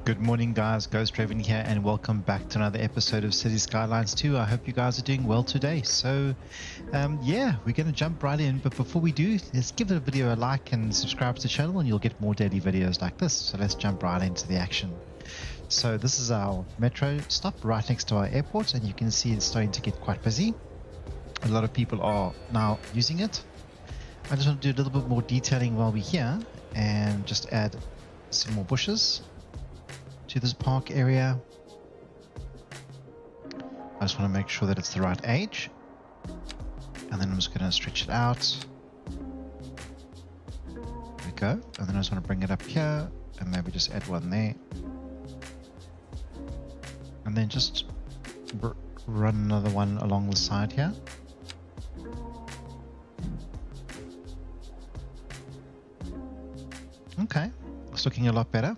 Good morning, guys. Ghost Raven here, and welcome back to another episode of City Skylines 2. I hope you guys are doing well today. So, yeah, we're going to jump right in. But before we do, let's give the video a like and subscribe to the channel, and you'll get more daily videos like this. So let's jump right into the action. So this is our metro stop right next to our airport, and you can see it's starting to get quite busy. A lot of people are now using it. I just want to do a little bit more detailing while we're here, and just add some more bushes to this park area. I just want to make sure that it's the right age, and then I'm just going to stretch it out. There we go. And then I just want to bring it up here and maybe just add one there, and then just run another one along the side here. Okay, it's looking a lot better.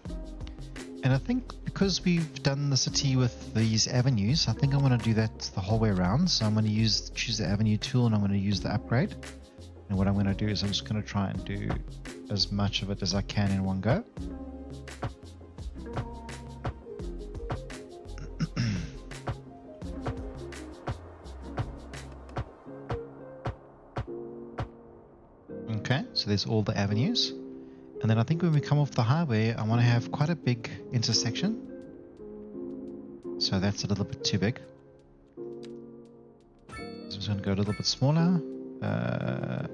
And I think because we've done the city with these avenues, I think I want to do that the whole way around. So I'm going to choose the avenue tool, and I'm going to use the upgrade. And what I'm going to do is I'm just going to try and do as much of it as I can in one go. Okay, so there's all the avenues. And then I think when we come off the highway, I want to have quite a big intersection. So that's a little bit too big. So I'm just going to go a little bit smaller. I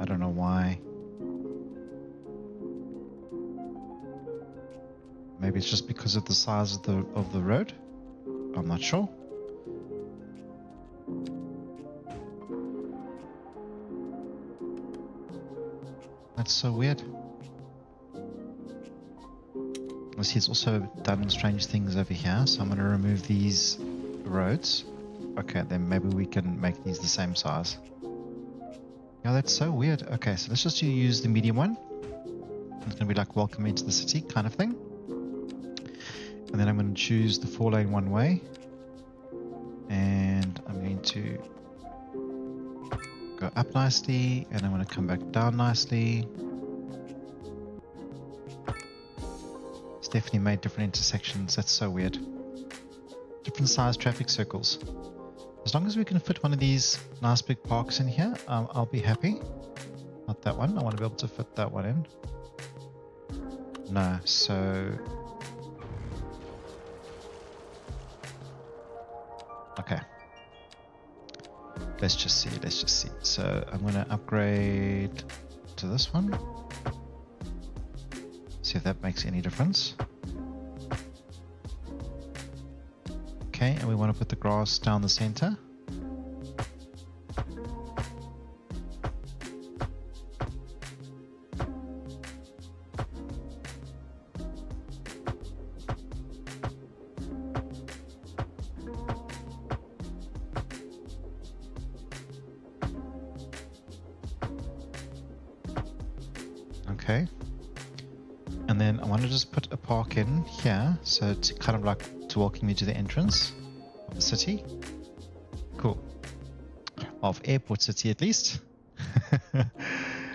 don't know why. Maybe it's just because of the size of the road. I'm not sure. That's so weird. I see it's also done strange things over here, so I'm going to remove these roads. Okay, then maybe we can make these the same size. Yeah, that's so weird. Okay, so let's just use the medium one. It's going to be like welcome into the city kind of thing. And then I'm going to choose the 4-lane one way. And I'm going to go up nicely, and I'm going to come back down nicely. It's definitely made different intersections. That's so weird. Different size traffic circles. As long as we can fit one of these nice big parks in here, I'll be happy. Not that one. I want to be able to fit that one in. No, so okay. Let's just see. So I'm going to upgrade to this one. See if that makes any difference. Okay, and we want to put the grass down the center. Okay, and then I want to just put a park in here, so to kind of like to welcome you to the entrance of the city. Cool. Of Airport City at least.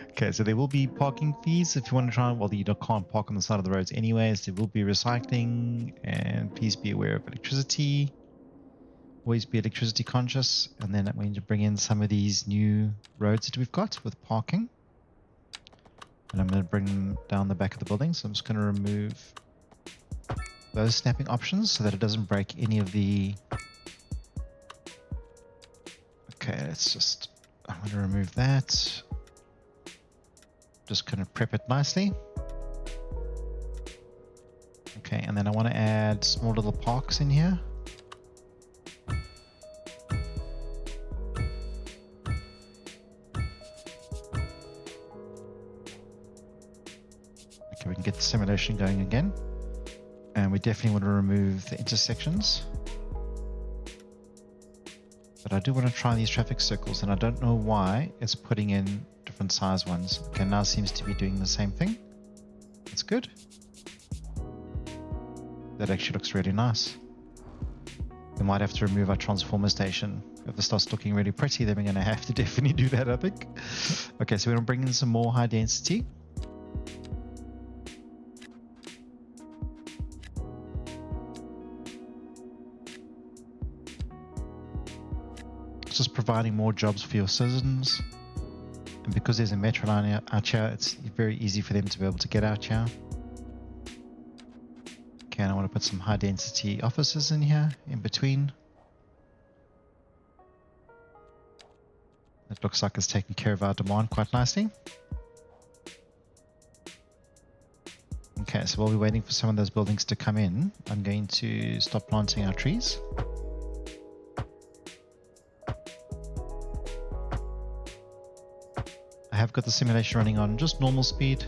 Okay, so there will be parking fees if you want to try. Well, you can't park on the side of the roads anyways. There will be recycling, and please be aware of electricity. Always be electricity conscious. And then I'm going to bring in some of these new roads that we've got with parking. And I'm going to bring down the back of the building. So I'm just going to remove those snapping options so that it doesn't break any of the... Okay, let's just... I'm going to remove that. Just kind of prep it nicely. Okay, and then I want to add small little parks in here. Okay, we can get the simulation going again. And we definitely want to remove the intersections. But I do want to try these traffic circles, and I don't know why it's putting in different size ones. Okay, now it seems to be doing the same thing. That's good. That actually looks really nice. We might have to remove our transformer station. If it starts looking really pretty, then we're going to have to definitely do that, I think. Okay, so we're going to bring in some more high density. just providing more jobs for your citizens. And because there's a metro line out here, it's very easy for them to be able to get out here. Okay, and I want to put some high density offices in here, in between. It looks like it's taking care of our demand quite nicely. Okay, so while we're waiting for some of those buildings to come in, I'm going to stop planting our trees. I have got the simulation running on just normal speed.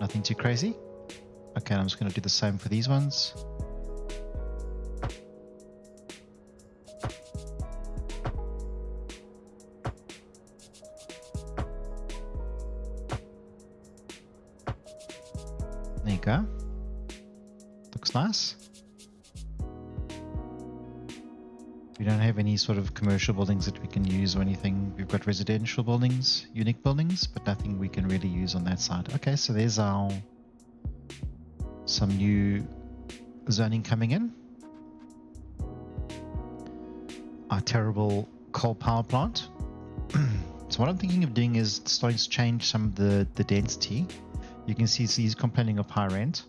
Nothing too crazy. Okay, I'm just going to do the same for these ones. There you go. Looks nice. We don't have any sort of commercial buildings that we can use or anything. We've got residential buildings, unique buildings, but nothing we can really use on that side. Okay, so there's some new zoning coming in. Our terrible coal power plant. So what I'm thinking of doing is starting to change some of the density. You can see he's complaining of high rent.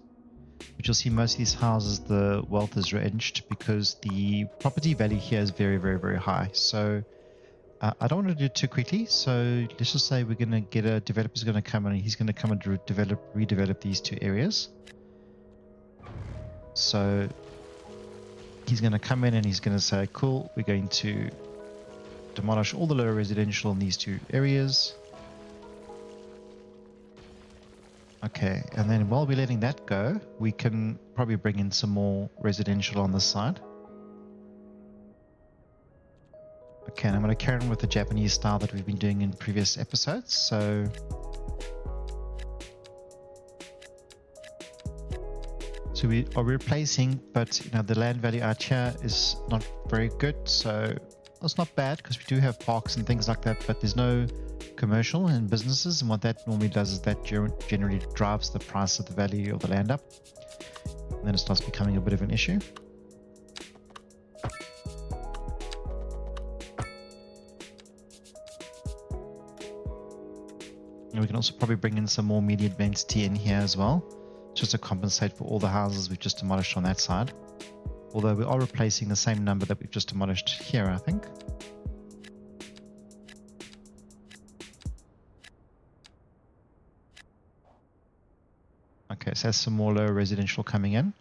But you'll see most of these houses, the wealth is wrenched because the property value here is very, very, very high. So I don't want to do it too quickly. So let's just say we're going to get a developer's going to come in and he's going to come and redevelop these two areas. So he's going to come in and he's going to say, cool, we're going to demolish all the lower residential in these two areas. Okay, and then while we're letting that go, we can probably bring in some more residential on this side. Okay, and I'm going to carry on with the Japanese style that we've been doing in previous episodes. So we are replacing, but you know, the land value out here is not very good. So it's not bad because we do have parks and things like that, but there's no commercial and businesses, and what that normally does is that generally drives the price of the value of the land up, and then it starts becoming a bit of an issue. And we can also probably bring in some more medium density in here as well, just to compensate for all the houses we've just demolished on that side, although we are replacing the same number that we've just demolished here, I think. Okay, so there's some more lower residential coming in.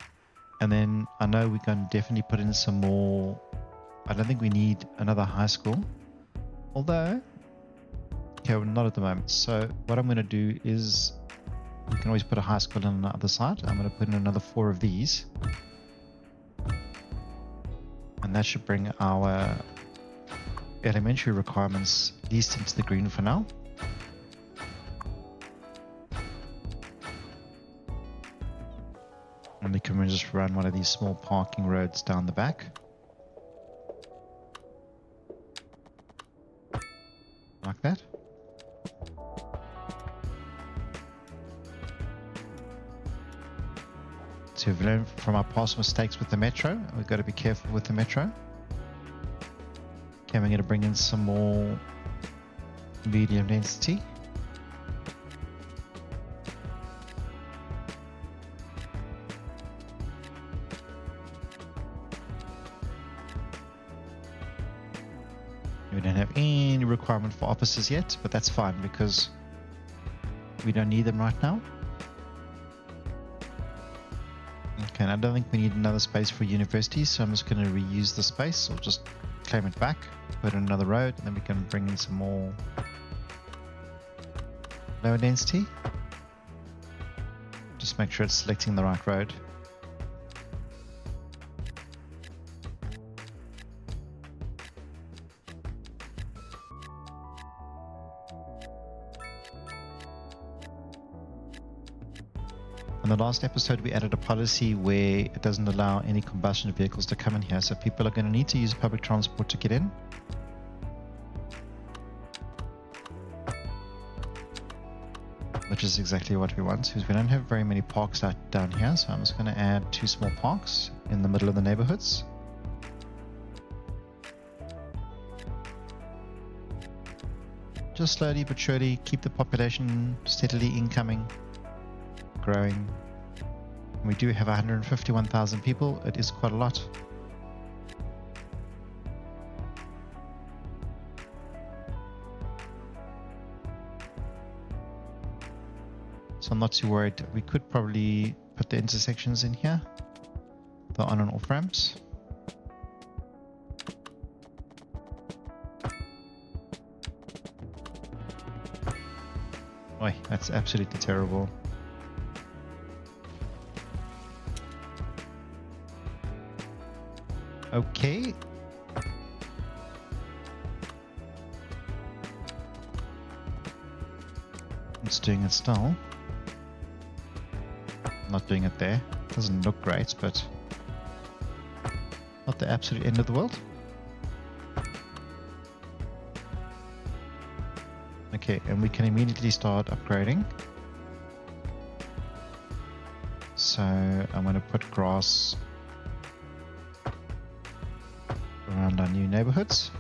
And then I know we can definitely put in some more. I don't think we need another high school. Although, okay, well, not at the moment. So what I'm going to do is, we can always put a high school on the other side. I'm going to put in another 4 of these. And that should bring our elementary requirements at least into the green for now. And we can just run one of these small parking roads down the back. Like that. So we've learned from our past mistakes with the metro. We've got to be careful with the metro. Okay, we're going to bring in some more medium density. We don't have any requirement for offices yet, but that's fine because we don't need them right now. Okay, and I don't think we need another space for university, so I'm just going to reuse the space or just claim it back, put in another road, and then we can bring in some more lower density. Just make sure it's selecting the right road. In the last episode, we added a policy where it doesn't allow any combustion vehicles to come in here, so people are going to need to use public transport to get in. Which is exactly what we want, because we don't have very many parks down here, so I'm just going to add 2 small parks in the middle of the neighborhoods. just slowly but surely keep the population steadily incoming, growing. We do have 151,000 people. It is quite a lot. So I'm not too worried. We could probably put the intersections in here, the on and off ramps. Oi, that's absolutely terrible. Okay. It's doing it still. Not doing it there. Doesn't look great, but not the absolute end of the world. Okay, and we can immediately start upgrading. So I'm going to put grass around our new neighborhoods.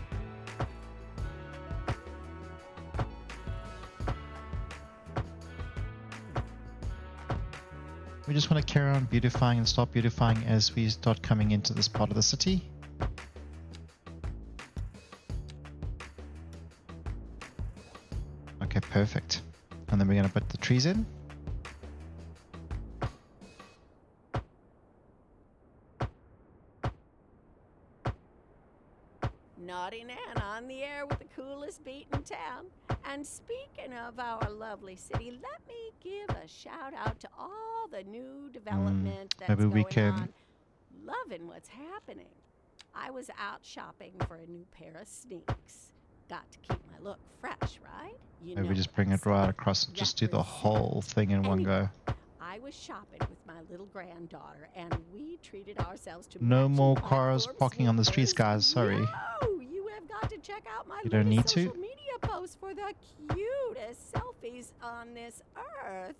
We just want to carry on beautifying and start beautifying as we start coming into this part of the city. Okay, perfect. And then we're going to put the trees in. Naughty Nan on the air with the coolest beat in town. And speaking of our lovely city, let me give a shout out to all the new development that's maybe we going can on. Loving what's happening. I was out shopping for a new pair of sneaks. Got to keep my look fresh, right? You maybe know just what bring I it right say. across and just do the Represent. whole thing in one go. I was shopping with my little granddaughter, and we treated ourselves to No matching more cars platform parking on the streets, sneakers. guys. Sorry. Yo, you have got to check out my You don't need latest to. social media posts for the cutest selfies on this earth.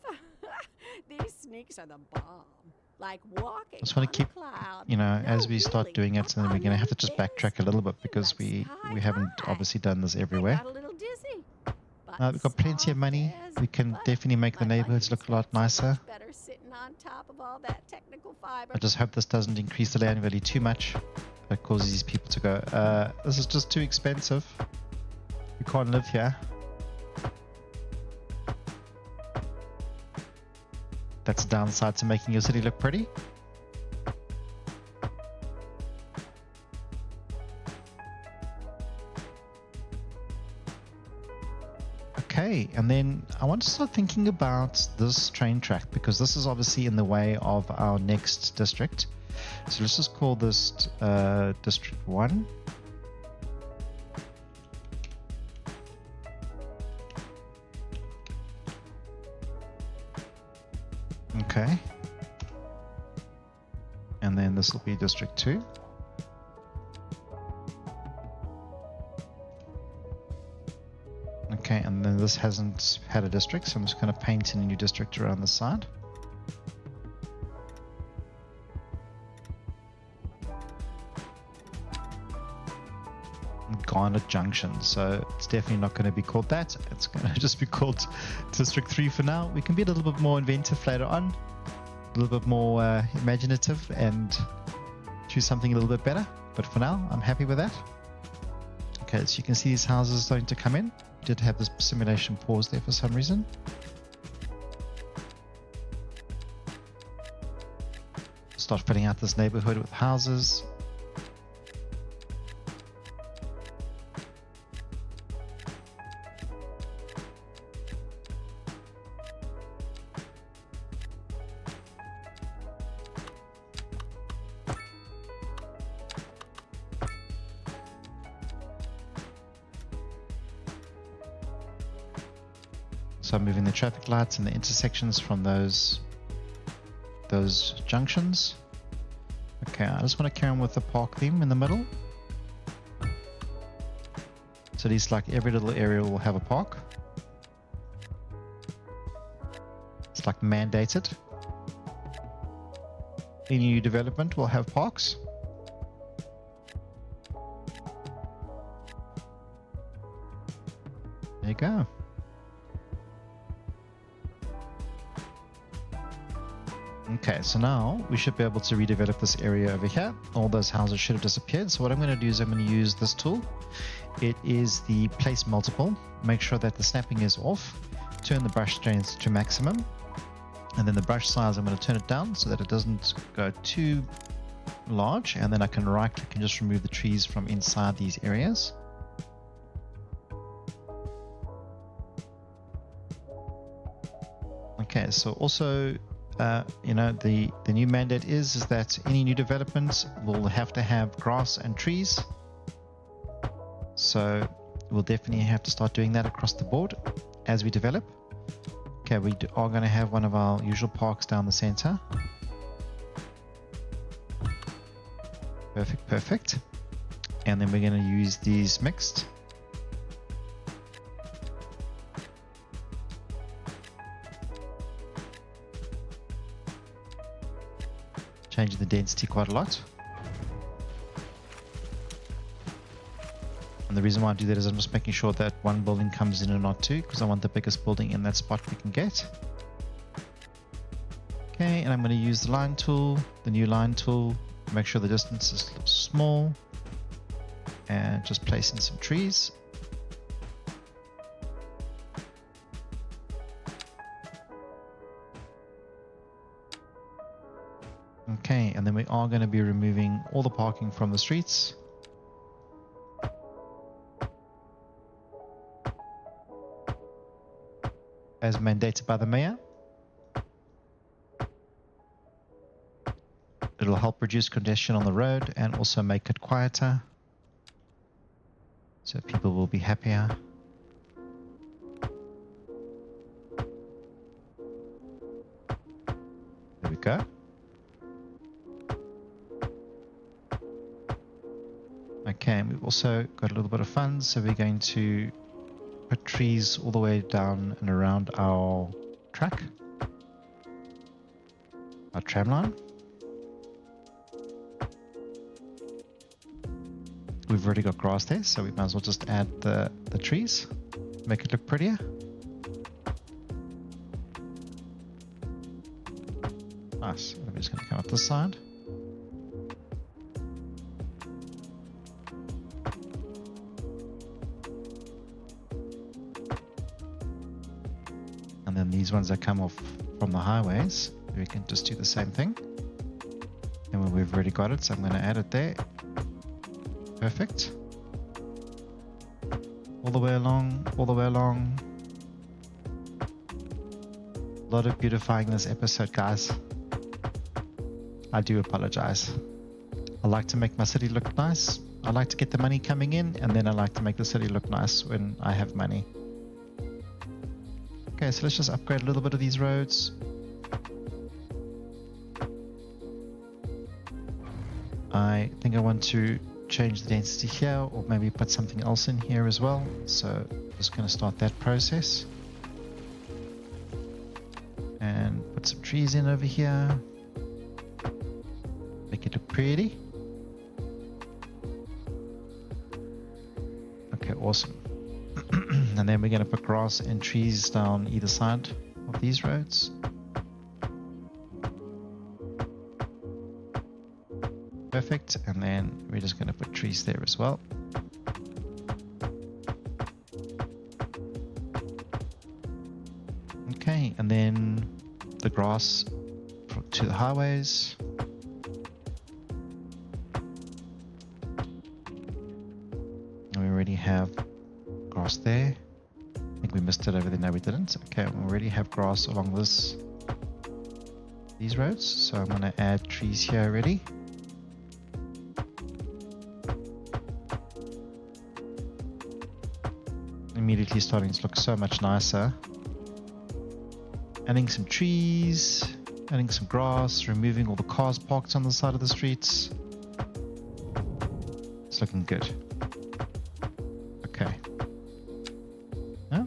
These sneaks are the bomb. Like walking Just on want to keep, a cloud. you know, No, as we start really, doing it, up and then we're on going to have to them just things, backtrack a little bit because like we sky haven't high. obviously done this I everywhere. got a little dizzy. We've got plenty of money. We can definitely make the neighborhoods look a lot nicer. Better sitting on top of all that technical fiber. I just hope this doesn't increase the land value too much. That causes these people to go, this is just too expensive. We can't live here. That's a downside to making your city look pretty. Okay, and then I want to start thinking about this train track because this is obviously in the way of our next district. So let's just call this District 1. Okay. And then this will be District 2. Okay, and then this hasn't had a district, so I'm just going to paint in a new district around the side. Garnet Junction, so it's definitely not going to be called that. It's going to just be called District 3 for now. We can be a little bit more inventive later on, a little bit more imaginative and choose something a little bit better, but for now I'm happy with that. Okay, so you can see these houses starting to come in. Did have this simulation pause there for some reason. Start filling out this neighborhood with houses. So I'm moving the traffic lights and the intersections from those junctions. Okay, I just want to carry on with the park theme in the middle. So at least like every little area will have a park. It's like mandated. Any new development will have parks. There you go. Okay, so now we should be able to redevelop this area over here. All those houses should have disappeared. So what I'm going to do is I'm going to use this tool. It is the place multiple. Make sure that the snapping is off. Turn the brush strength to maximum. And then the brush size, I'm going to turn it down so that it doesn't go too large. And then I can right click and just remove the trees from inside these areas. Okay, so also you know, the new mandate is that any new development will have to have grass and trees. So we'll definitely have to start doing that across the board as we develop. Okay, we are going to have one of our usual parks down the center. Perfect, perfect. And then we're going to use these mixed. Changing the density quite a lot. And the reason why I do that is I'm just making sure that one building comes in and not two, because I want the biggest building in that spot we can get. Okay, and I'm going to use the line tool, the new line tool, make sure the distance is small, and just place in some trees. Okay, and then we are going to be removing all the parking from the streets. As mandated by the mayor. It'll help reduce congestion on the road and also make it quieter, so people will be happier. There we go. Okay, and we've also got a little bit of fun, so we're going to put trees all the way down and around our track, our tram line. We've already got grass there, so we might as well just add the trees, make it look prettier. Nice. I'm just going to come up this side. And then these ones that come off from the highways, we can just do the same thing. And we've already got it, so I'm going to add it there. Perfect. All the way along, all the way along. A lot of beautifying this episode, guys. I do apologize. I like to make my city look nice. I like to get the money coming in, and then I like to make the city look nice when I have money. Okay, so let's just upgrade a little bit of these roads. I think I want to change the density here, or maybe put something else in here as well. So just going to start that process. And put some trees in over here. Make it look pretty. Okay, awesome. And then we're going to put grass and trees down either side of these roads. Perfect. And then we're just going to put trees there as well. Okay, and then the grass to the highways. And we already have grass there. I think we missed it over there. No, we didn't. Okay, we already have grass along these roads. So I'm going to add trees here already. Immediately starting to look so much nicer. Adding some trees, adding some grass, removing all the cars parked on the side of the streets. It's looking good. Okay. Yeah.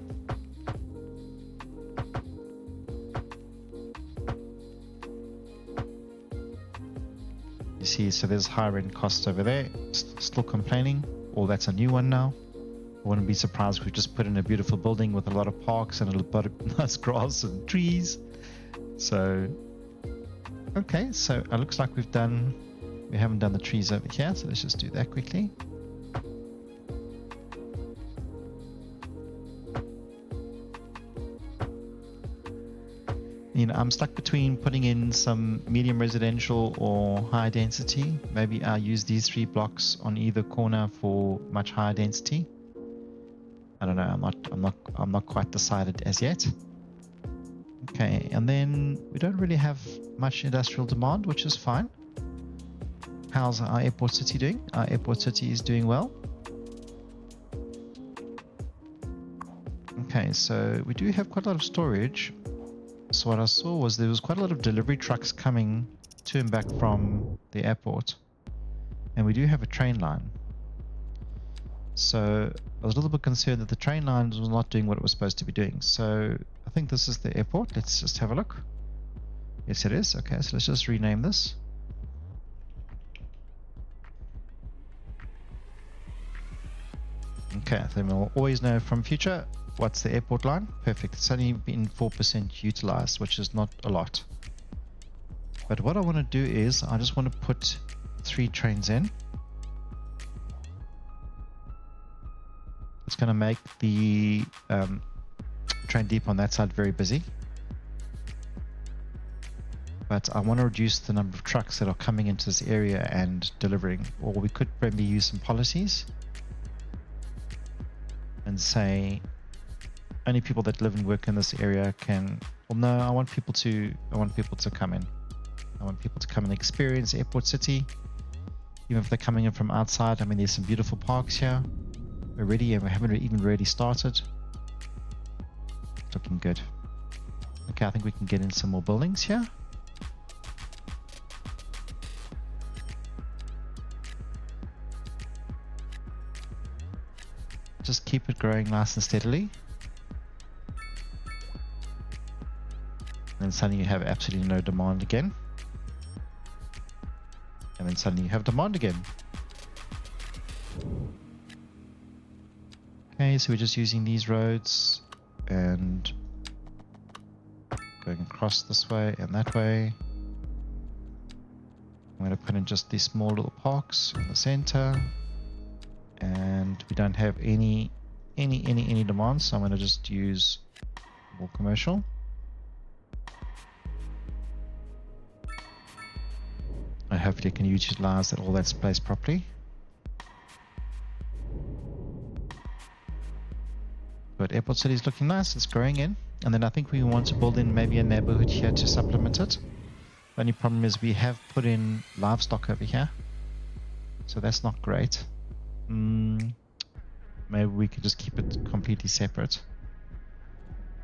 You see, so there's higher end costs over there. Still complaining. Oh, that's a new one now. I wouldn't be surprised if we just put in a beautiful building with a lot of parks and a lot of nice grass and trees. So, okay, so it looks like we haven't done the trees over here, so let's just do that quickly. You know, I'm stuck between putting in some medium residential or high density. Maybe I'll use these 3 blocks on either corner for much higher density. I don't know. I'm not quite decided as yet. Okay, and then we don't really have much industrial demand, which is fine. How's our airport city doing? Our airport city is doing well. Okay, so we do have quite a lot of storage. So what I saw was there was quite a lot of delivery trucks coming to and back from the airport. And we do have a train line. So I was a little bit concerned that the train line was not doing what it was supposed to be doing. So I think this is the airport. Let's just have a look. Yes, it is. Okay, so let's just rename this. Okay, then we'll always know from future what's the airport line. Perfect. It's only been 4% utilized, which is not a lot. But what I want to do is I just want to put 3 trains in. It's going to make the train depot on that side very busy. But I want to reduce the number of trucks that are coming into this area and delivering. Or we could maybe use some policies and say only people that live and work in this area can. Well, no, I want people to come in. I want people to come and experience Airport City, even if they're coming in from outside. I mean, there's some beautiful parks here already, and we haven't even really started. Looking good. Okay, I think we can get in some more buildings here. Just keep it growing nice and steadily. And then suddenly you have absolutely no demand again. And then suddenly you have demand again. Okay, so we're just using these roads and going across this way and that way. I'm going to put in just these small little parks in the center. And we don't have any demand, so I'm going to just use more commercial. I hopefully can utilize that all that's placed properly. But Airport City is looking nice, it's growing in. And then I think we want to build in maybe a neighborhood here to supplement it. The only problem is we have put in livestock over here, so that's not great. Maybe we could just keep it completely separate.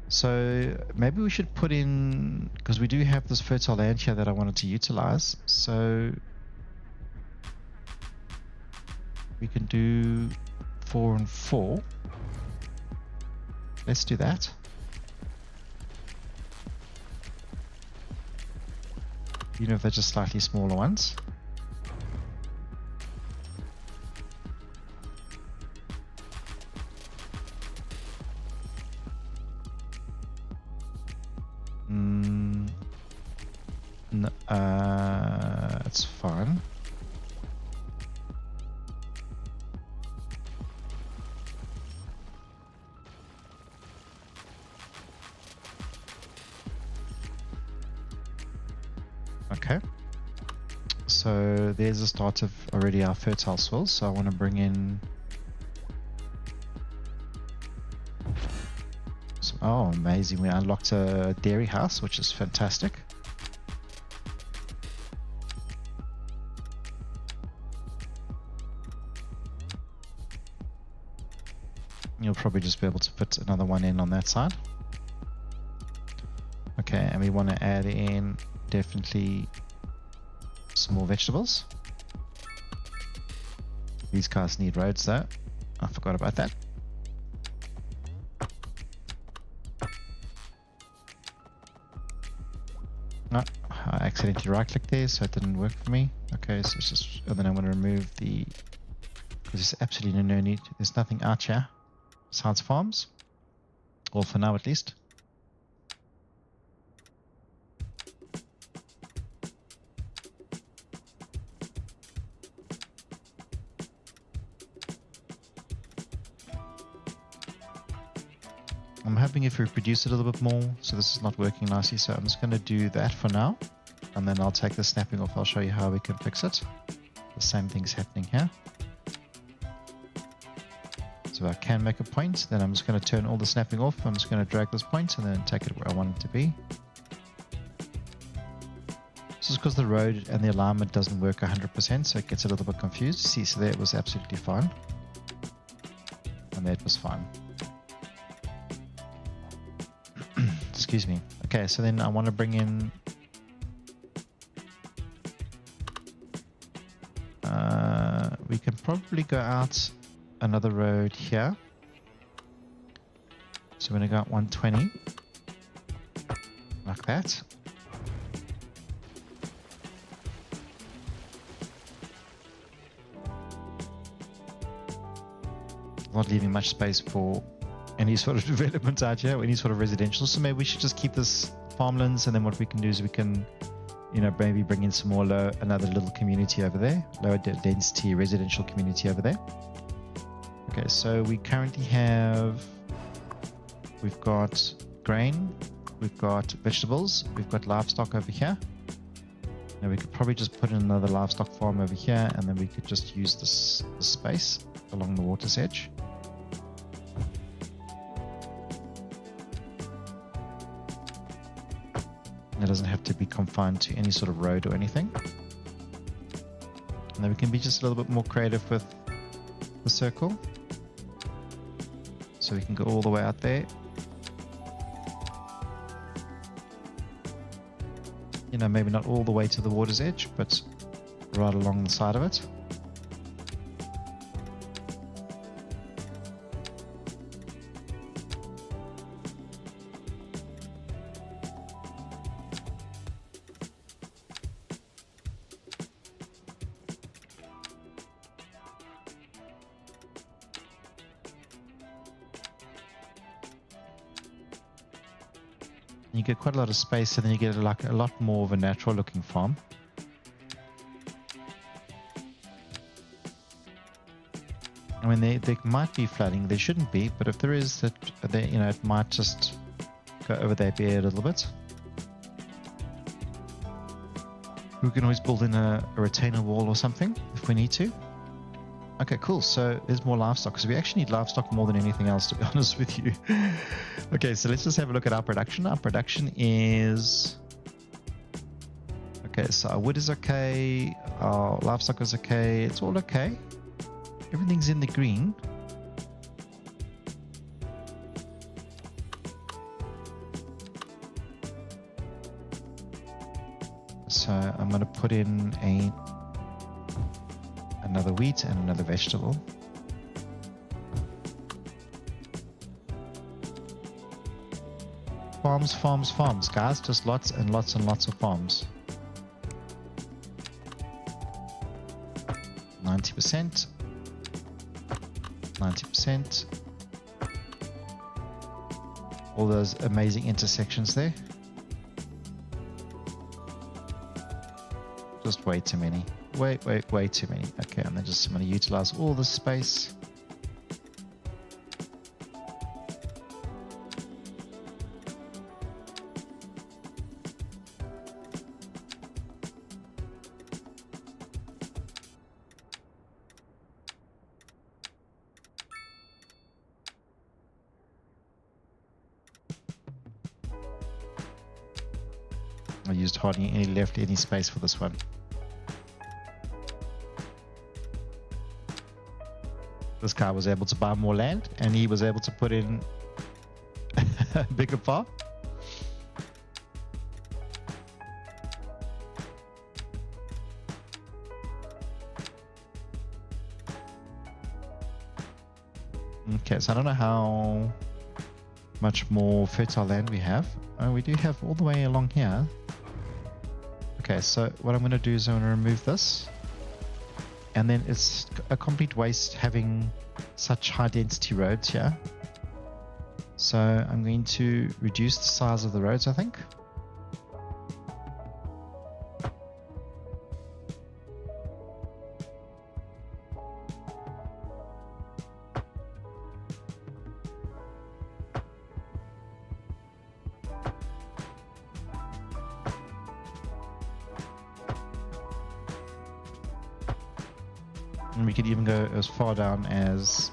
So maybe we should put in, because we do have this fertile land here that I wanted to utilize, so we can do 4 and 4. Let's do that. Even if they're just slightly smaller ones. It's fine. Okay. So there's the start of already our fertile soil. So I want to bring in some, oh, amazing. We unlocked a dairy house, which is fantastic. You'll probably just be able to put another one in on that side. Okay, and we want to add in definitely some more vegetables. These cars need roads though. I forgot about that. No, I accidentally right clicked there, so it didn't work for me. Okay, so it's just, and then I'm going to remove the, because there's absolutely no need, there's nothing out here. besides farms. Or for now, at least. I'm hoping if we reduce it a little bit more, so this is not working nicely, so I'm just going to do that for now, and then I'll take the snapping off. I'll show you how we can fix it. The same thing's happening here. So I can make a point, then I'm just going to turn all the snapping off. I'm just going to drag this point and then take it where I want it to be. This is because the road and the alignment doesn't work 100%, so it gets a little bit confused. See, so there it was absolutely fine, and there it was fine. Excuse me. Okay, so then I want to bring in we can probably go out another road here. So we're going to go out 120 like that. Not leaving much space for any sort of development out here, or any sort of residential. So maybe we should just keep this farmlands, and then what we can do is we can, you know, maybe bring in some more another little community over there, lower density residential community over there. Okay, so we currently have, we've got grain, we've got vegetables, we've got livestock over here. Now we could probably just put in another livestock farm over here, and then we could just use this space along the water's edge. It doesn't have to be confined to any sort of road or anything. And then we can be just a little bit more creative with the circle. So we can go all the way out there. You know, maybe not all the way to the water's edge, but right along the side of it. You get quite a lot of space, and then you get like a lot more of a natural looking farm. I mean, there might be flooding, there shouldn't be, but if there is, that you know, it might just go over that bed a little bit. We can always build in a retainer wall or something if we need to. Okay, cool. So there's more livestock, because we actually need livestock more than anything else, to be honest with you. Okay, so let's just have a look at our production. Our production is... Okay, so our wood is okay. Our livestock is okay. It's all okay. Everything's in the green. So I'm going to put in another wheat and another vegetable. Farms, farms, farms, guys. Just lots and lots and lots of farms. 90%. 90%. All those amazing intersections there. Just way too many. Way too many. Okay, and then I'm going to utilize all the space. I used hardly any space for this one. This guy was able to buy more land, and he was able to put in a bigger farm. Okay, so I don't know how much more fertile land we have. We do have all the way along here. Okay, so what I'm going to do is I'm going to remove this. And then it's a complete waste having such high density roads here. So I'm going to reduce the size of the roads, I think. And we could even go as far down as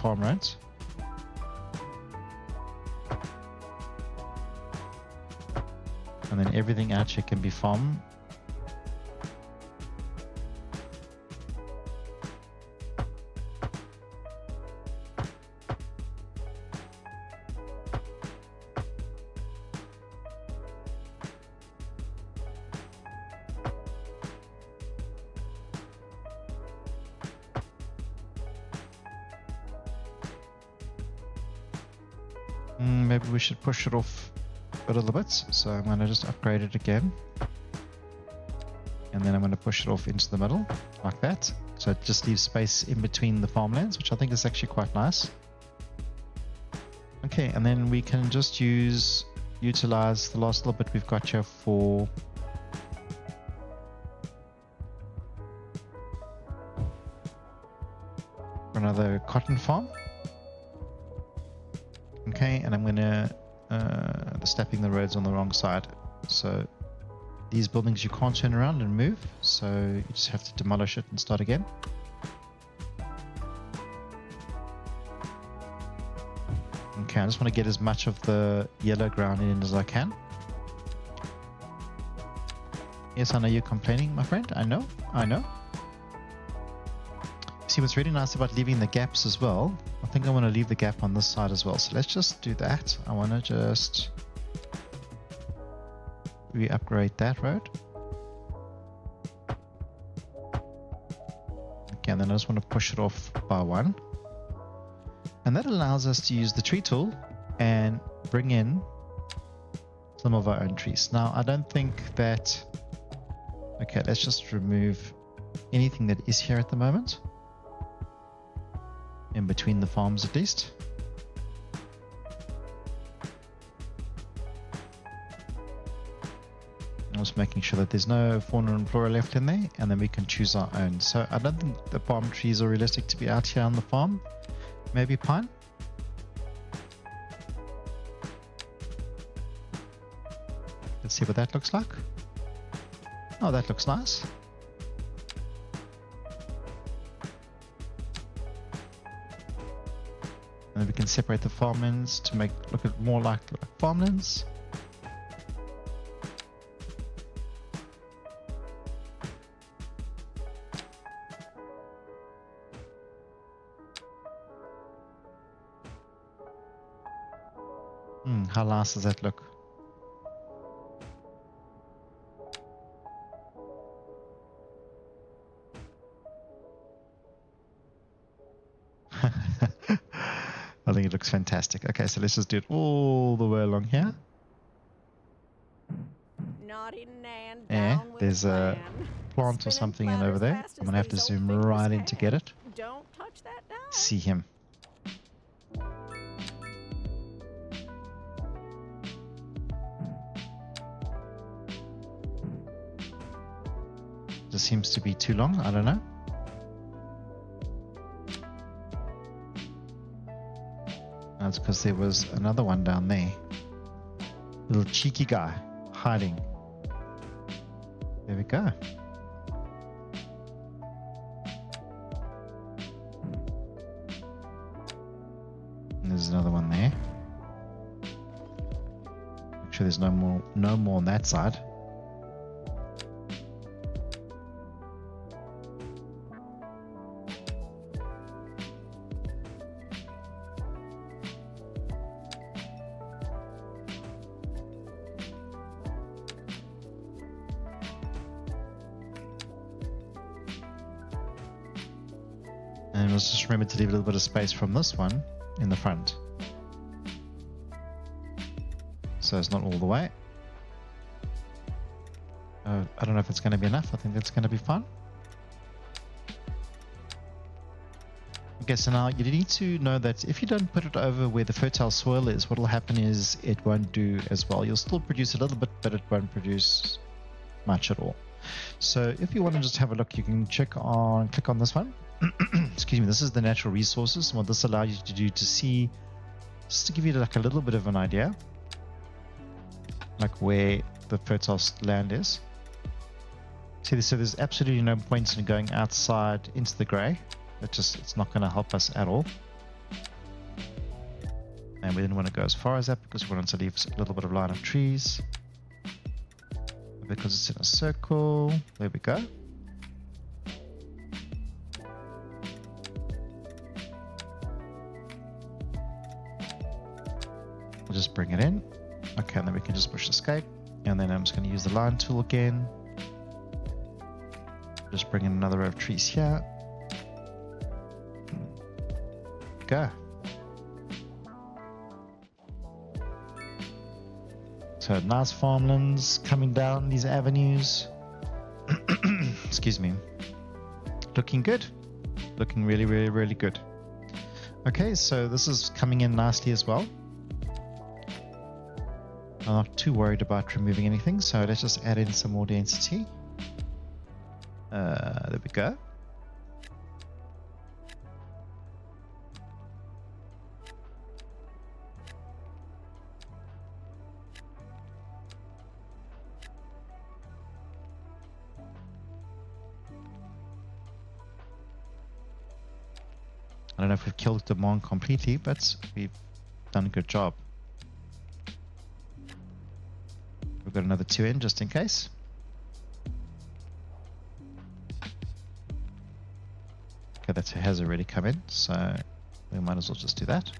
farm roads. And then everything out here can be farm. Maybe we should push it off a little bit. So I'm going to just upgrade it again. And then I'm going to push it off into the middle like that. So it just leaves space in between the farmlands, which I think is actually quite nice. Okay, and then we can just utilize the last little bit we've got here for another cotton farm. Okay, and I'm gonna stepping the roads on the wrong side. So these buildings you can't turn around and move, so you just have to demolish it and start again. Okay, I just want to get as much of the yellow ground in as I can. Yes, I know you're complaining, my friend. I know. See, what's really nice about leaving the gaps as well, I think I want to leave the gap on this side as well. So let's just do that. I want to just re-upgrade that road. Okay, and then I just want to push it off by one. And that allows us to use the tree tool and bring in some of our own trees. Now, I don't think that... Okay, let's just remove anything that is here at the moment. In between the farms at least. I'm just making sure that there's no fauna and flora left in there, and then we can choose our own. So I don't think the palm trees are realistic to be out here on the farm. Maybe pine. Let's see what that looks like. Oh, that looks nice. And we can separate the farmlands to make look at more like farmlands. How nice does that look? I think it looks fantastic. Okay, so let's just do it all the way along here. Naughty Nan, Yeah, down with there's a plan. plant or Spinning something in flat over as there. fast I'm as gonna have to these zoom old right fingers in to can. get it. Don't touch that now. See him. This seems to be too long. I don't know. That's because there was another one down there. Little cheeky guy hiding. There we go. And there's another one there. Make sure there's no more on that side. And let's just remember to leave a little bit of space from this one in the front. So it's not all the way. I don't know if it's going to be enough. I think that's going to be fun. Okay, so now you need to know that if you don't put it over where the fertile soil is, what will happen is it won't do as well. You'll still produce a little bit, but it won't produce much at all. So if you want to just have a look, you can click on this one. Excuse me, this is the natural resources. What this allows you to do to see, just to give you like a little bit of an idea, like where the fertile land is. See, so there's absolutely no point in going outside into the grey. It's not going to help us at all. And we didn't want to go as far as that because we wanted to leave a little bit of line of trees. Because it's in a circle. There we go. We'll just bring it in. Okay, and then we can just push escape. And then I'm just going to use the line tool again. Just bring in another row of trees here. Go. So nice farmlands coming down these avenues. Excuse me. Looking good. Looking really, really, really good. Okay, so this is coming in nicely as well. I'm not too worried about removing anything, so let's just add in some more density. There we go. I don't know if we've killed demand completely, but we've done a good job. We've got another 2 in just in case. Okay, that has already come in, so we might as well just do that.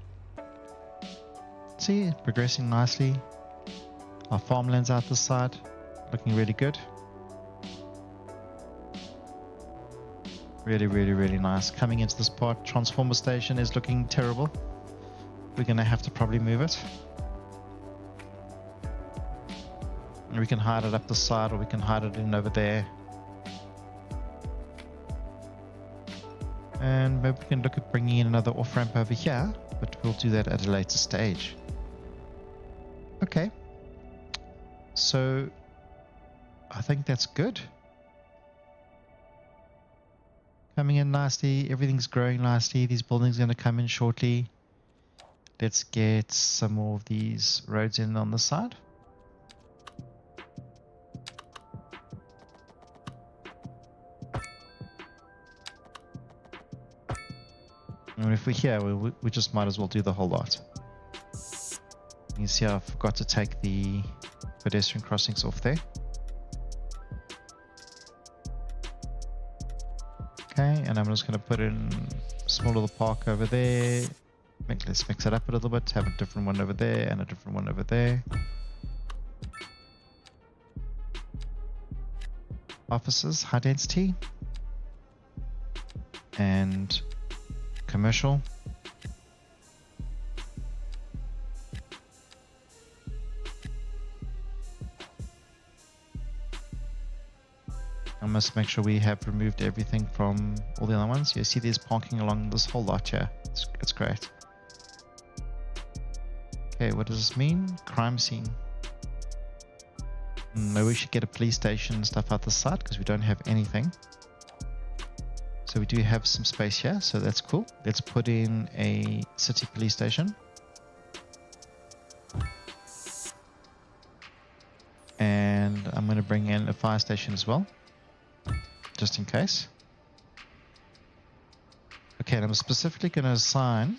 See, progressing nicely. Our farmlands out this side, looking really good. Really, really, really nice. Coming into this part, transformer station is looking terrible. We're going to have to probably move it. And we can hide it up the side, or we can hide it in over there. And maybe we can look at bringing in another off-ramp over here, but we'll do that at a later stage. Okay. So I think that's good. Coming in nicely, everything's growing nicely. These buildings are going to come in shortly. Let's get some more of these roads in on the side. And if we're here, we just might as well do the whole lot. You can see I forgot to take the pedestrian crossings off there. Okay, and I'm just going to put in a small little park over there. Let's mix it up a little bit. Have a different one over there and a different one over there. Offices, high density. And commercial. I must make sure we have removed everything from all the other ones. You see there's parking along this whole lot here. It's great. Okay, what does this mean? Crime scene. Maybe we should get a police station and stuff out the side because we don't have anything. So we do have some space here, so that's cool. Let's put in a city police station. And I'm going to bring in a fire station as well, just in case. Okay, and I'm specifically going to assign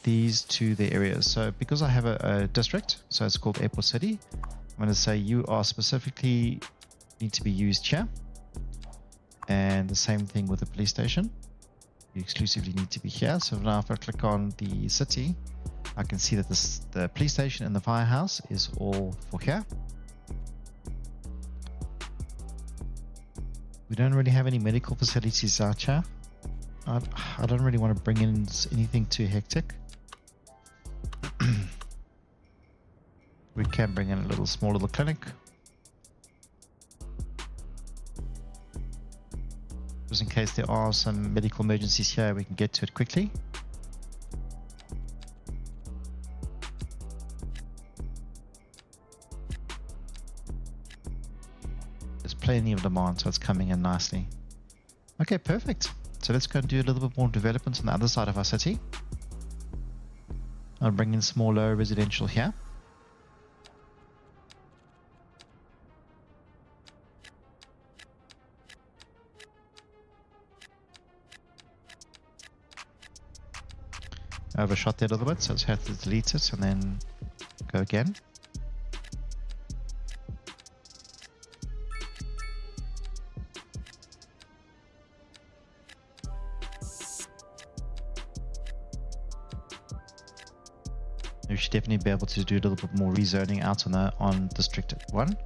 these to the areas. So because I have a district, so it's called Airport City, I'm going to say you are specifically need to be used here. And the same thing with the police station. You exclusively need to be here. So now if I click on the city, I can see that the police station and the firehouse is all for here. We don't really have any medical facilities out here. I don't really want to bring in anything too hectic. We can bring in a small little clinic. Just in case there are some medical emergencies here, we can get to it quickly. There's plenty of demand, so it's coming in nicely. Okay, perfect. So let's go and do a little bit more development on the other side of our city. I'll bring in smaller residential here. I overshot that a little bit, so I just have to delete it and then go again. We should definitely be able to do a little bit more rezoning out on District 1.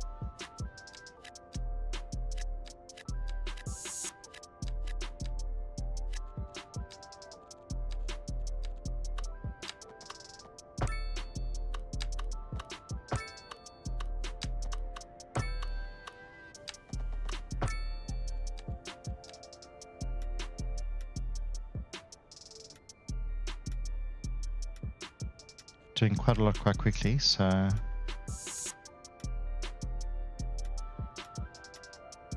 Doing quite a lot quite quickly, so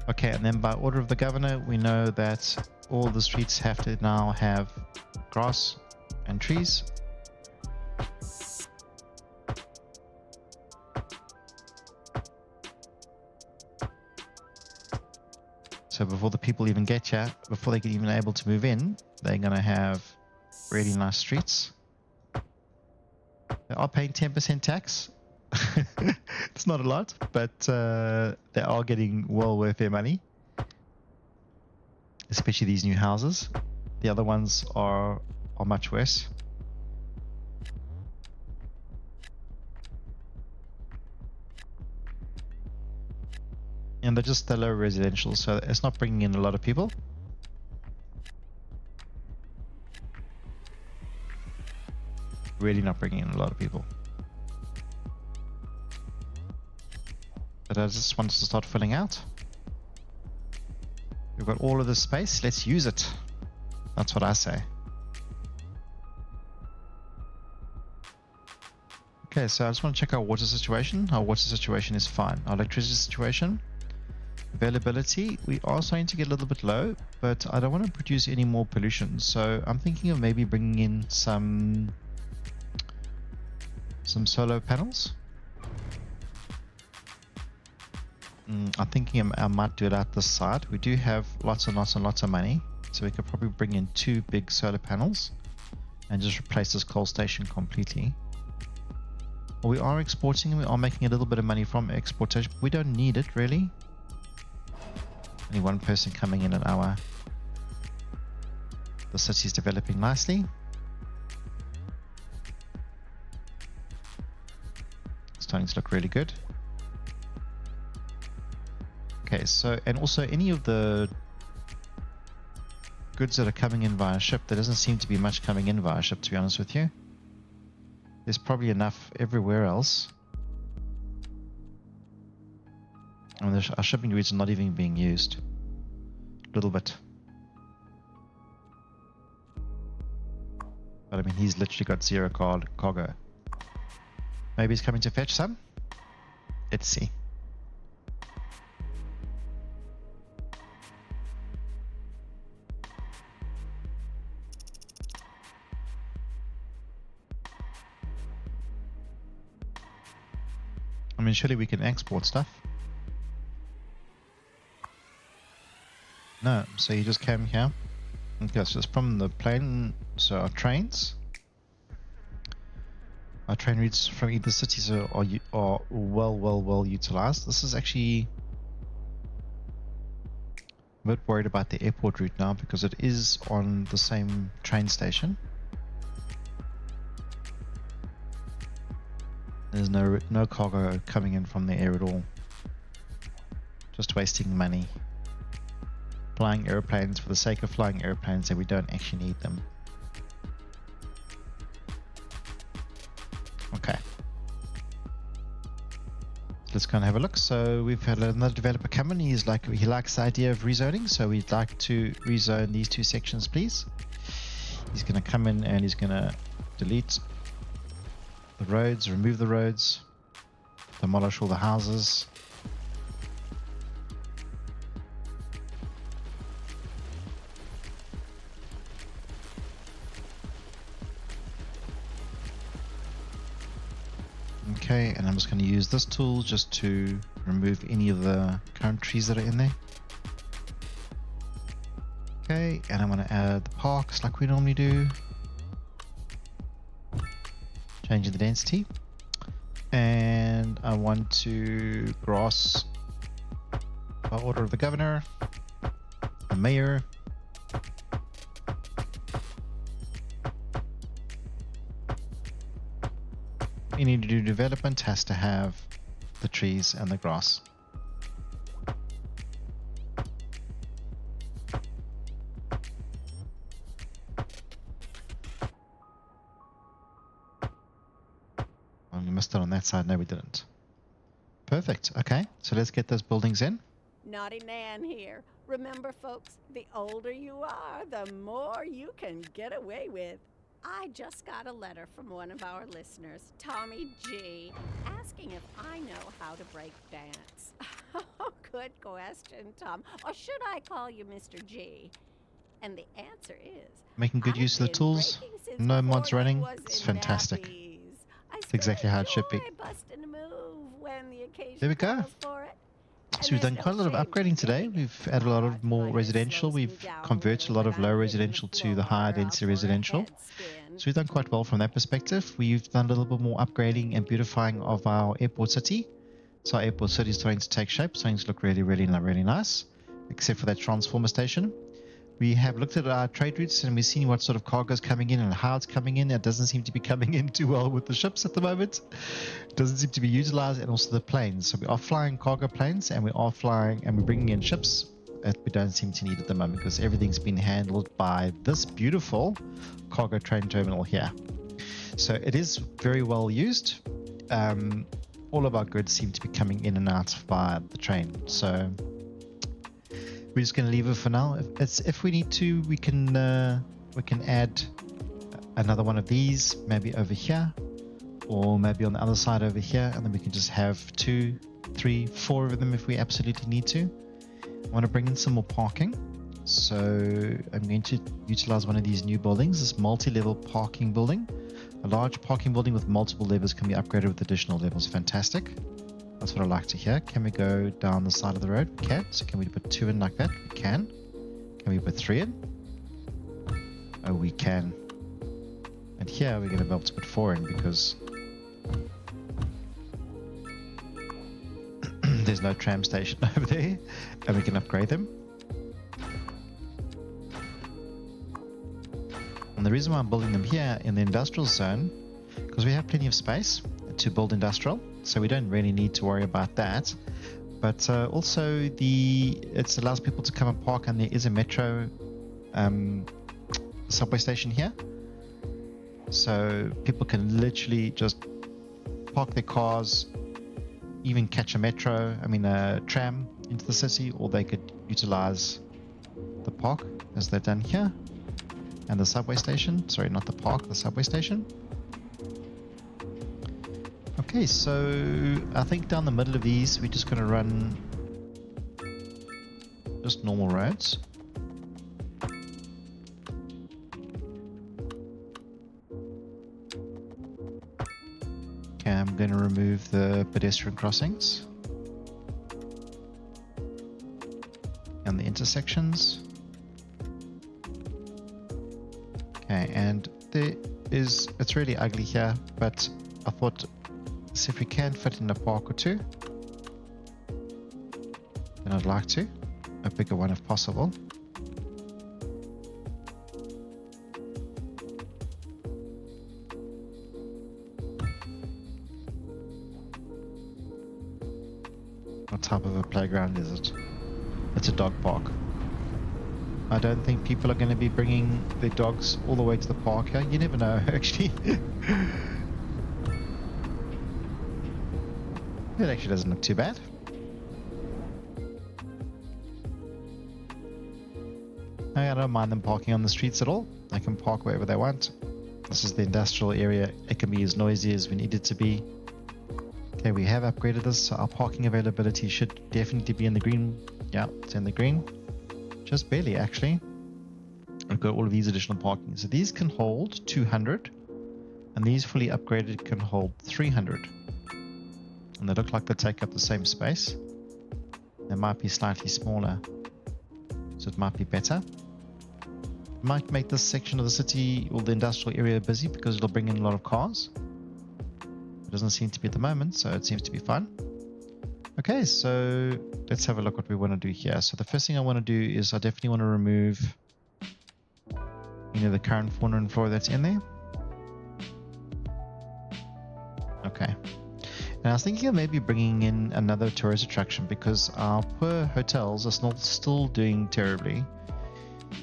okay. And then by order of the governor, we know that all the streets have to now have grass and trees. So before the people even get here, before they get even able to move in, they're going to have really nice streets. They are paying 10% tax. It's not a lot, but they are getting well worth their money. Especially these new houses. The other ones are much worse. And they're just the low residential, so it's not bringing in a lot of people. Really not bringing in a lot of people. But I just wanted to start filling out. We've got all of this space, let's use it. That's what I say. Okay, so I just want to check our water situation. Our water situation is fine. Our electricity situation, availability, we are starting to get a little bit low, but I don't want to produce any more pollution. So I'm thinking of maybe bringing in some solar panels. I'm thinking I might do it out this side. We do have lots and lots and lots of money, so we could probably bring in 2 big solar panels and just replace this coal station completely. Well, we are exporting and we are making a little bit of money from exportation. We don't need it really. Only one person coming in an hour. The city is developing nicely. Starting to look really good. Okay, so, and also any of the goods that are coming in via ship, there doesn't seem to be much coming in via ship, to be honest with you. There's probably enough everywhere else. And our shipping routes are not even being used. A little bit. But I mean, he's literally got 0 cargo. Maybe he's coming to fetch some? Let's see. I mean, surely we can export stuff. No, so he just came here. Okay, so it's from the plane, so our trains. Our train routes from either cities are well utilized. This is actually a bit worried about the airport route now because it is on the same train station. There's no cargo coming in from the air at all. Just wasting money. Flying airplanes for the sake of flying airplanes that we don't actually need them. let's go and have a look. So we've had another developer come in. He likes the idea of rezoning, so we'd like to rezone these 2 sections, please. He's going to come in and he's going to delete the roads, remove the roads, demolish all the houses. Okay, and I'm just going to use this tool just to remove any of the current trees that are in there. Okay, and I'm going to add the parks like we normally do. Changing the density. And I want to grass by order of the governor, the mayor. Any new development has to have the trees and the grass. Oh, we missed it on that side. No, we didn't. Perfect. Okay, so let's get those buildings in. Naughty Nan here. Remember, folks, the older you are, the more you can get away with. I just got a letter from one of our listeners, Tommy G, asking if I know how to break dance. Oh, good question, Tom. Or should I call you Mr. G? And the answer is... Making good use of the tools. No mods running. It's fantastic. It's exactly how it should be. There we go. So we've done quite a lot of upgrading today. We've added a lot of more residential. We've converted a lot of low residential to the higher density residential. So we've done quite well from that perspective. We've done a little bit more upgrading and beautifying of our airport city. So our airport city is starting to take shape, starting to look really, really nice, except for that transformer station. We have looked at our trade routes and we've seen what sort of cargo is coming in and how it's coming in. It doesn't seem to be coming in too well with the ships at the moment. It doesn't seem to be utilized, and also the planes. So we are flying cargo planes and we are flying and we're bringing in ships that we don't seem to need at the moment because everything's been handled by this beautiful cargo train terminal here. So it is very well used. All of our goods seem to be coming in and out via the train. So we're just going to leave it for now. If we need to, we can add another one of these, maybe over here, or maybe on the other side over here, and then we can just have 2, 3, 4 of them if we absolutely need to. I want to bring in some more parking, so I'm going to utilize one of these new buildings, this multi-level parking building. A large parking building with multiple levels can be upgraded with additional levels. Fantastic. That's what I like to hear. Can we go down the side of the road? We can. So can we put 2 in like that? We can. Can we put 3 in? Oh, we can. And here we're going to be able to put 4 in because there's no tram station over there, and we can upgrade them. And the reason why I'm building them here in the industrial zone, because we have plenty of space to build industrial, so we don't really need to worry about that. But also it allows people to come and park, and there is a metro subway station here, so people can literally just park their cars, even catch a tram into the city, or they could utilize the park as they've done here, and the subway station. Sorry, not the park, the subway station. Okay, so I think down the middle of these we're just going to run just normal roads. Okay, I'm going to remove the pedestrian crossings and the intersections. Okay, and it's really ugly here, but I thought, see if we can fit in a park or 2, then I'd like to, a bigger one if possible. What type of a playground is it? It's a dog park. I don't think people are going to be bringing their dogs all the way to the park here. You never know, actually. It actually doesn't look too bad. I don't mind them parking on the streets at all. They can park wherever they want. This is the industrial area. It can be as noisy as we need it to be. Okay, we have upgraded this, so our parking availability should definitely be in the green. Yeah, it's in the green. Just barely, actually. We've got all of these additional parking. So these can hold 200, and these fully upgraded can hold 300. And they look like they take up the same space. They might be slightly smaller, so it might be better. It might make this section of the city or the industrial area busy because it'll bring in a lot of cars. It doesn't seem to be at the moment, so it seems to be fine. Okay, so let's have a look what we want to do here. So the first thing I want to do is I definitely want to remove, the current fauna and flora that's in there. Okay. And I was thinking of maybe bringing in another tourist attraction because our poor hotels are still doing terribly.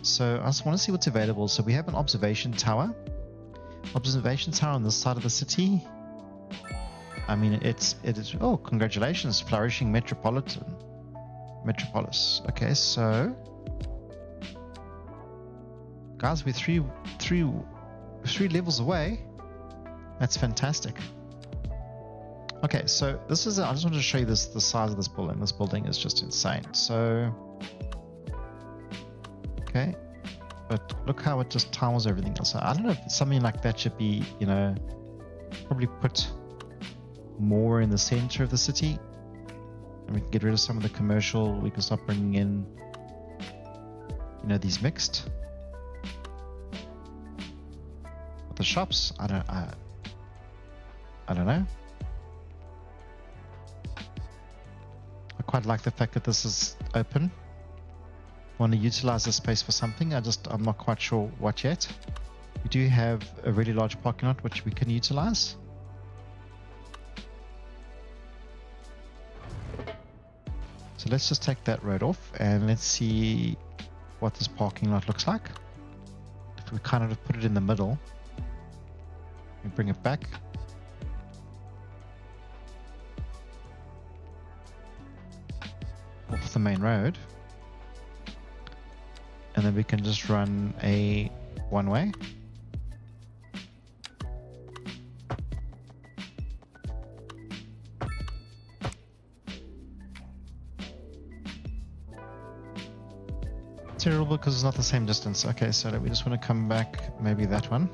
So I just want to see what's available. So we have an observation tower. Observation tower on this side of the city. I mean, it is. Oh, congratulations, flourishing metropolis. Okay, so guys, we're three levels away. That's fantastic. Okay, so this is. I just wanted to show you the size of this building. This building is just insane. So, okay, but look how it just tiles everything else. I don't know if something like that should be, probably put more in the center of the city, and we can get rid of some of the commercial. We can start bringing in, these mixed. But the shops, I don't know. I quite like the fact that this is open. I want to utilize the space for something. I'm not quite sure what yet. We do have a really large parking lot which we can utilize. So let's just take that road off and let's see what this parking lot looks like. If we kind of put it in the middle, we bring it back. Off the main road. And then we can just run a one-way. Terrible because it's not the same distance. Okay, so we just want to come back, maybe that one.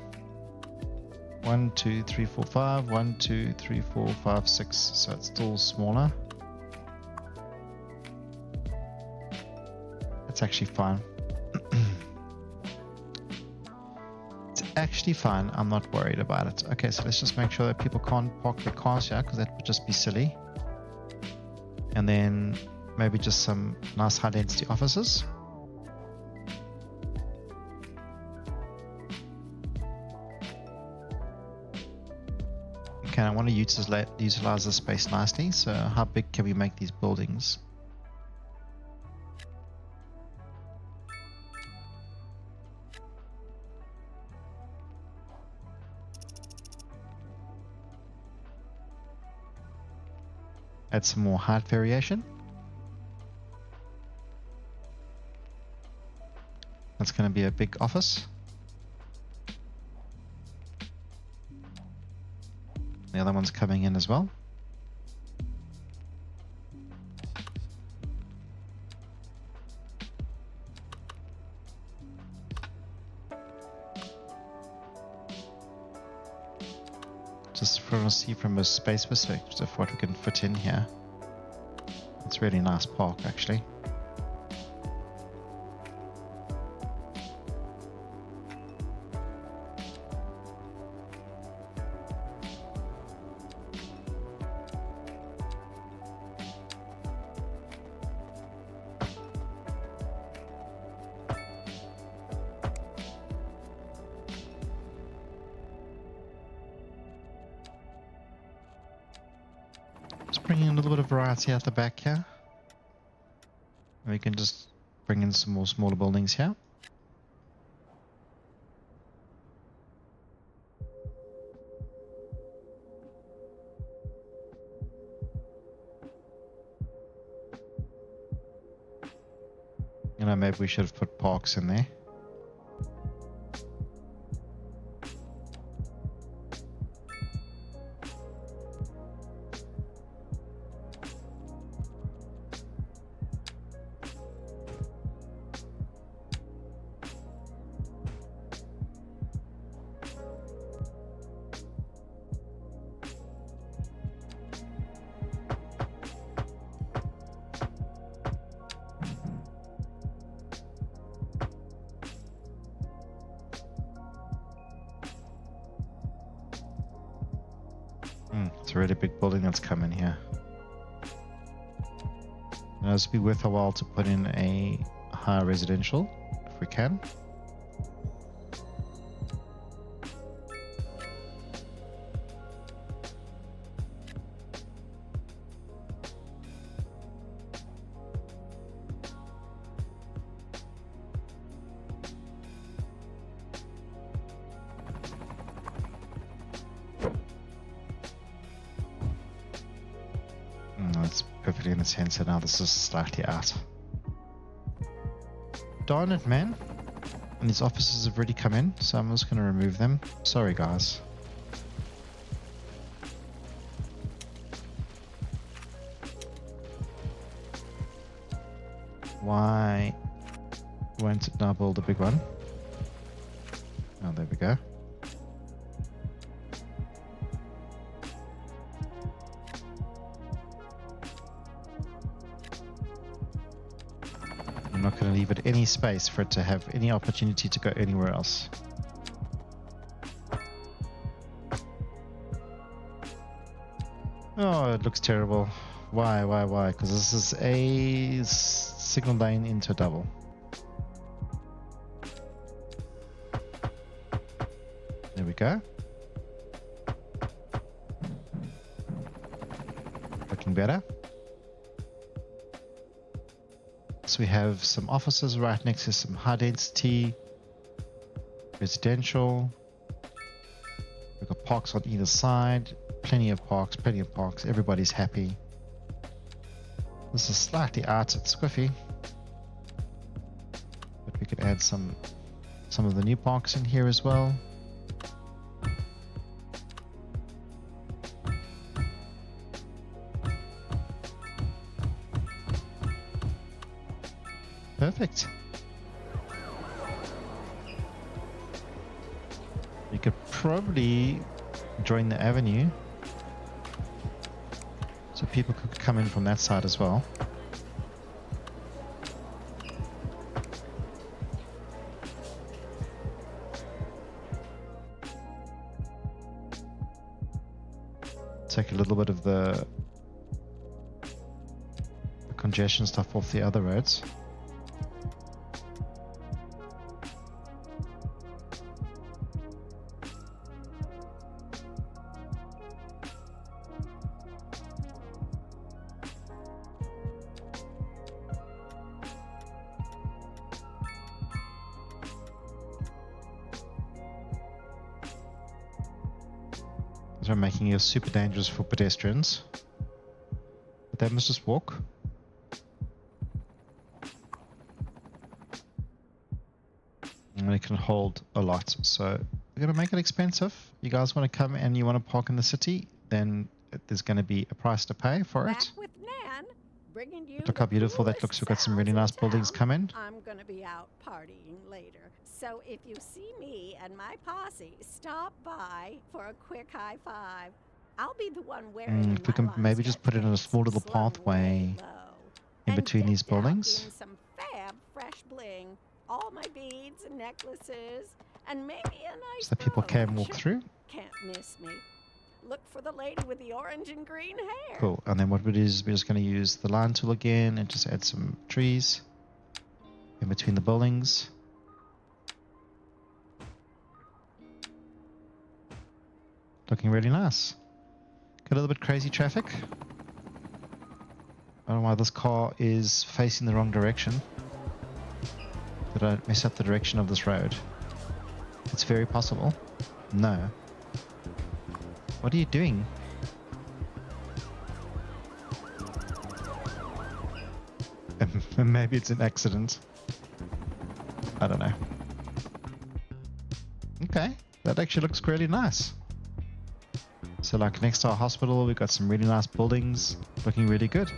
1, 2, 3, 4, 5. 1, 2, 3, 4, 5, 6. So it's still smaller. It's actually fine. It's actually fine. I'm not worried about it. Okay, so let's just make sure that people can't park their cars here because that would just be silly. And then maybe just some nice high density offices. Okay, I want to utilize the space nicely. So how big can we make these buildings? Add some more height variation. That's going to be a big office. The other one's coming in as well. Just to see from a space perspective what we can fit in here. It's a really nice park actually. Bringing a little bit of variety out the back here. We can just bring in some more smaller buildings here. You know, maybe we should have put parks in there. It's a really big building that's coming here. And it'll be worth a while to put in a higher residential, if we can. That's perfectly in the center now. This is slightly out. Darn it, man. And these officers have already come in, so I'm just going to remove them. Sorry, guys. Why won't it now build a big one? Oh, there we go. I'm not going to leave it any space for it to have any opportunity to go anywhere else. Oh, it looks terrible. Why? Because this is a signal lane into a double. There we go. Looking better. So we have some offices right next to some high density residential. We've got parks on either side. Plenty of parks. Everybody's happy. This is slightly out at Squiffy, but we could add some of the new parks in here as well. Perfect. You could probably join the avenue so people could come in from that side as well. Take a little bit of the congestion stuff off the other roads. So making it super dangerous for pedestrians, but they must just walk. And it can hold a lot, so we're going to make it expensive. You guys want to come and you want to park in the city, then there's going to be a price to pay for it. Back with Nan, bringing you Look how beautiful that looks. We've got some really nice buildings coming. I'm going to be out partying later. So if you see me and my posse, stop by for a quick high five. I'll be the one wearing If we can maybe just put it in a small little pathway in between these buildings. In some fab fresh bling, all my beads and necklaces, and maybe a nice So that people can brooch. walk through. Can't miss me. Look for the lady with the orange and green hair. Cool. And then what we do is we're just going to use the line tool again and just add some trees in between the buildings. Looking really nice. Got a little bit crazy traffic. I don't know why this car is facing the wrong direction. Did I mess up the direction of this road? It's very possible. No. What are you doing? Maybe it's an accident. I don't know. Okay, that actually looks really nice. So like next to our hospital, we've got some really nice buildings looking really good.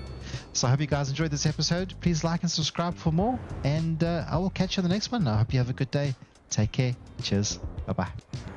So I hope you guys enjoyed this episode. Please like and subscribe for more. And I will catch you on the next one. I hope you have a good day. Take care. Cheers. Bye-bye.